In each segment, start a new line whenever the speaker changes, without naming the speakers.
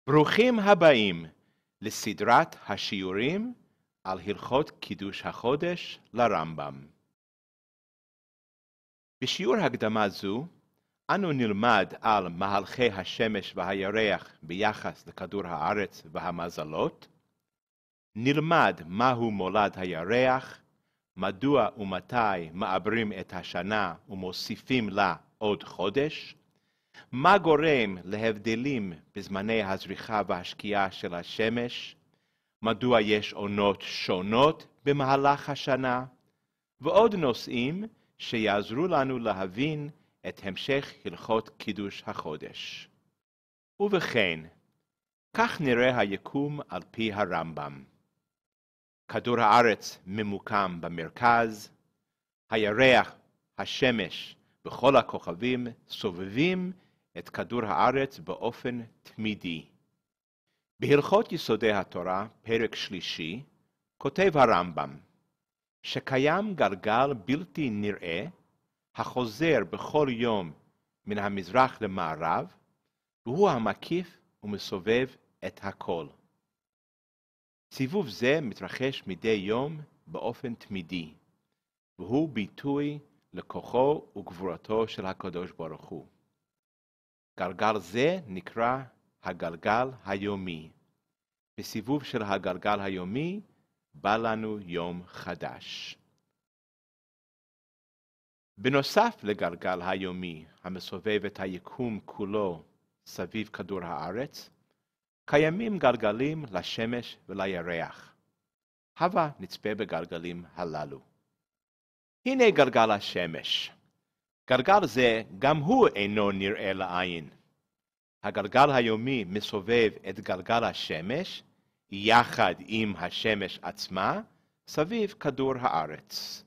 ברוכים הבאים לסדרת השיעורים על הלכות קידוש החודש לרמב"ם. בשיעור הקדמה זו אנו נלמד על מהלכי השמש והירח ביחס לכדור הארץ והמזלות, נלמד מהו מולד הירח, מדוע ומתי מעברים את השנה ומוסיפים לה עוד חודש, מה גורם להבדלים בזמני הזריחה והשקיעה של השמש, מדוע יש עונות שונות במהלך השנה, ועוד נושאים שיעזרו לנו להבין את המשך הלכות קידוש החודש. ובכן, כך נראה היקום על פי הרמב"ם. כדור הארץ ממוקם במרכז, הירח, השמש וכל הכוכבים סובבים את כדור הארץ באופן תמידי. בהלכות יסודי התורה, פרק שלישי, כותב הרמב"ם, שקיים גלגל בלתי נראה, החוזר בכל יום מן המזרח למערב, והוא המקיף ומסובב את הכל. סיבוב זה מתרחש מדי יום באופן תמידי, והוא ביטוי לכוחו וגבורתו של הקדוש ברוך הוא. גלגל זה נקרא הגלגל היומי. בסיבוב של הגלגל היומי בא לנו יום חדש. בנוסף לגלגל היומי המסובב את היקום כולו סביב כדור הארץ, קיימים גלגלים לשמש ולירח. הבה נצפה בגלגלים הללו. הנה גלגל השמש. גלגל זה גם הוא אינו נראה לעין. הגלגל היומי מסובב את גלגל השמש, יחד עם השמש עצמה, סביב כדור הארץ.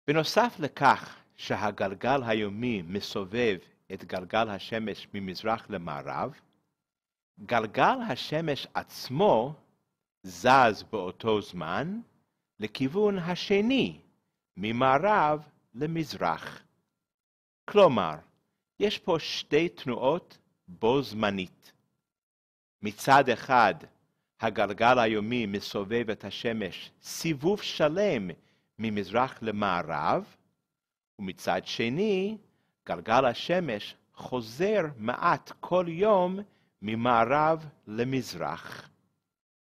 בנוסף לכך שהגלגל היומי מסובב את גלגל השמש ממזרח למערב, גלגל השמש עצמו זז באותו זמן לכיוון השני, ממערב למזרח. כלומר, יש פה שתי תנועות בו זמנית. מצד אחד, הגלגל היומי מסובב את השמש סיבוב שלם ממזרח למערב, ומצד שני, גלגל השמש חוזר מעט כל יום ממערב למזרח.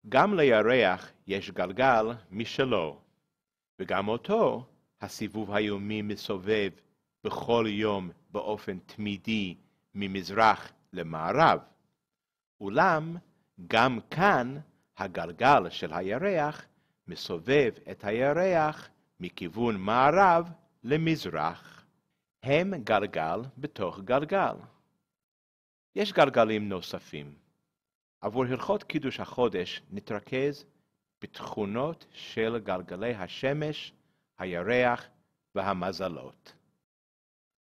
גם לירח יש גלגל משלו, וגם אותו הסיבוב היומי מסובב בכל יום באופן תמידי ממזרח למערב. אולם גם כאן הגלגל של הירח מסובב את הירח מכיוון מערב למזרח. הם גלגל בתוך גלגל. יש גלגלים נוספים. עבור הלכות קידוש החודש נתרכז בתכונות של גלגלי השמש, הירח והמזלות.